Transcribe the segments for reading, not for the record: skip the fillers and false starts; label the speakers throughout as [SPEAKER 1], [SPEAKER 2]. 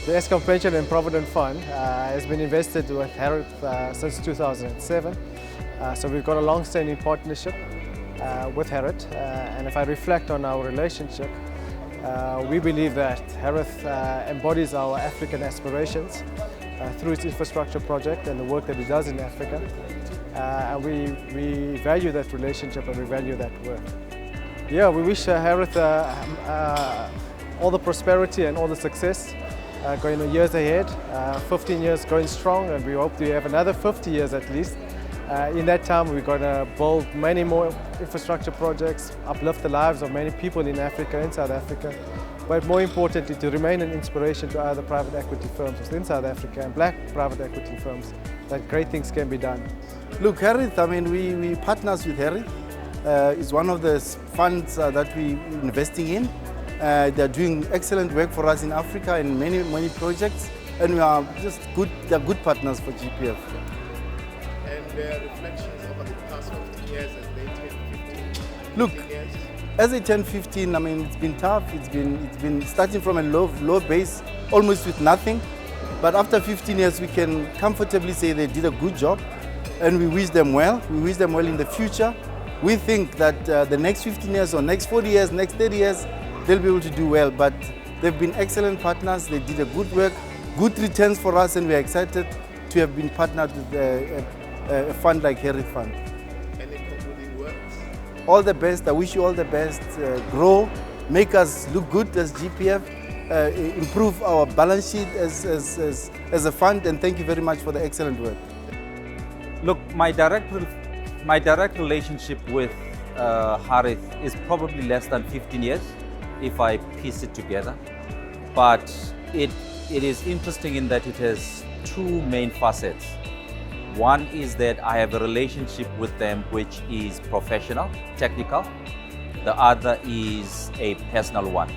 [SPEAKER 1] The Eskom Pension and Provident Fund has been invested with HARITH since 2007. So we've got a long-standing partnership with HARITH, and if I reflect on our relationship, we believe that HARITH embodies our African aspirations through its infrastructure project and the work that it does in Africa. And we value that relationship and we value that work. Yeah, we wish HARITH all the prosperity and all the success going the years ahead. 15 years going strong, and we hope to have another 50 years at least. In that time, we're going to build many more infrastructure projects, uplift the lives of many people in Africa and South Africa, but more importantly, to remain an inspiration to other private equity firms within South Africa and black private equity firms that great things can be done.
[SPEAKER 2] Look, HARITH, I mean, we partners with HARITH. It's one of the funds that we're investing in. They're doing excellent work for us in Africa in many projects, and we are just good. They're good partners for GPF.
[SPEAKER 3] And their reflections over the past 15 years as they turn 15.
[SPEAKER 2] Look,
[SPEAKER 3] 15 years.
[SPEAKER 2] as they turn 15, I mean, it's been tough. It's been starting from a low base, almost with nothing. But after 15 years, we can comfortably say they did a good job, and we wish them well. We wish them well in the future. We think that the next 15 years or next 40 years, next 30 years, they'll be able to do well. But they've been excellent partners. They did a good work, good returns for us, and we're excited to have been partnered with a fund like HARITH Fund.
[SPEAKER 3] Any concluding words?
[SPEAKER 2] All the best. I wish you all the best. Grow, make us look good as GPF, improve our balance sheet as a fund, and thank you very much for the excellent work.
[SPEAKER 4] Look, my direct relationship with HARITH is probably less than 15 years, if I piece it together. But it is interesting in that it has two main facets. One is that I have a relationship with them which is professional, technical. The other is a personal one,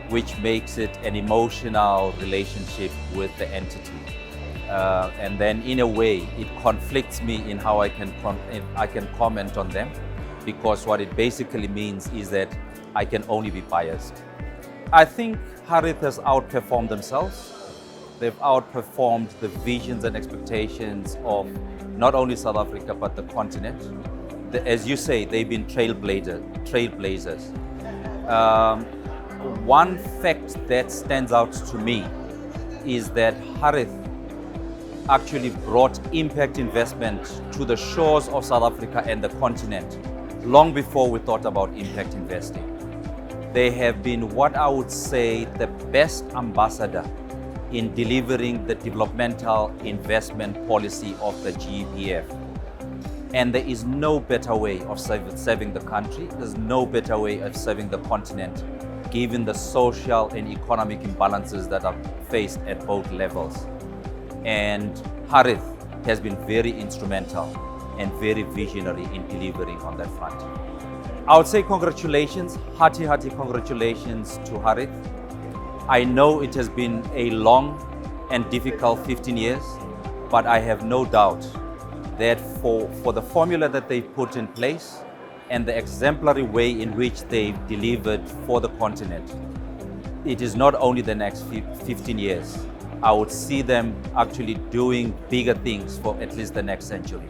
[SPEAKER 4] which makes it an emotional relationship with the entity. And then in a way, it conflicts me in how I can comment on them, because what it basically means is that I can only be biased. I think HARITH has outperformed themselves. They've outperformed the visions and expectations of not only South Africa, but the continent. As you say, they've been trailblazers. One fact that stands out to me is that HARITH actually brought impact investment to the shores of South Africa and the continent long before we thought about impact investing. They have been what I would say the best ambassador in delivering the developmental investment policy of the GEPF. And there is no better way of serving the country. There's no better way of serving the continent, given the social and economic imbalances that are faced at both levels. And HARITH has been very instrumental and very visionary in delivering on that front. I would say congratulations, hearty congratulations to HARITH. I know it has been a long and difficult 15 years, but I have no doubt that for the formula that they put in place and the exemplary way in which they've delivered for the continent, it is not only the next 15 years. I would see them actually doing bigger things for at least the next century.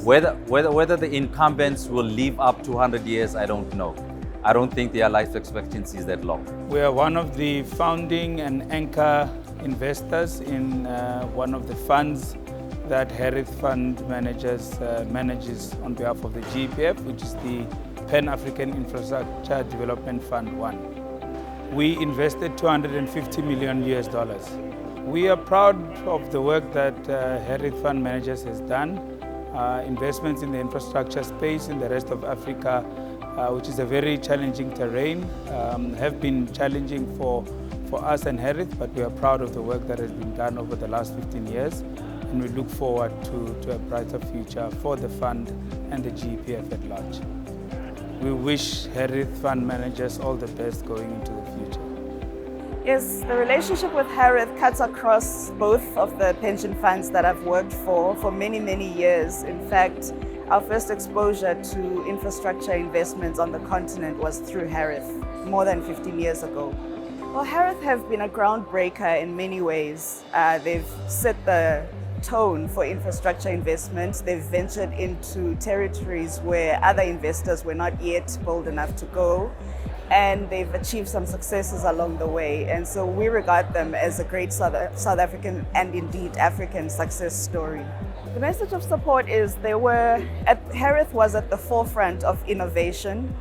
[SPEAKER 4] Whether the incumbents will live up to 100 years, I don't know. I don't think their life expectancy is that long.
[SPEAKER 5] We are one of the founding and anchor investors in one of the funds that HARITH Fund manages on behalf of the GEPF, which is the Pan-African Infrastructure Development Fund 1. We invested $250 million. We are proud of the work that HARITH Fund Managers has done. Investments in the infrastructure space in the rest of Africa, which is a very challenging terrain, have been challenging for us and HARITH, but we are proud of the work that has been done over the last 15 years, and we look forward to a brighter future for the fund and the GEPF at large. We wish HARITH Fund Managers all the best going into the future.
[SPEAKER 6] Yes, the relationship with HARITH cuts across both of the pension funds that I've worked for many, many years. In fact, our first exposure to infrastructure investments on the continent was through HARITH more than 15 years ago. Well, HARITH have been a groundbreaker in many ways. They've set the tone for infrastructure investment. They've ventured into territories where other investors were not yet bold enough to go, and they've achieved some successes along the way. And so we regard them as a great South African and indeed African success story. The message of support is HARITH was at the forefront of innovation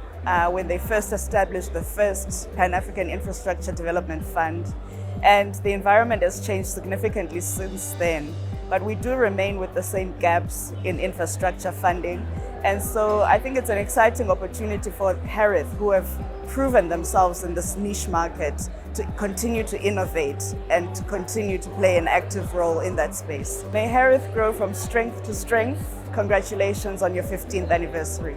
[SPEAKER 6] when they first established the first Pan-African Infrastructure Development Fund. And the environment has changed significantly since then. But we do remain with the same gaps in infrastructure funding. And so I think it's an exciting opportunity for HARITH, who have proven themselves in this niche market, to continue to innovate and to continue to play an active role in that space. May HARITH grow from strength to strength. Congratulations on your 15th anniversary.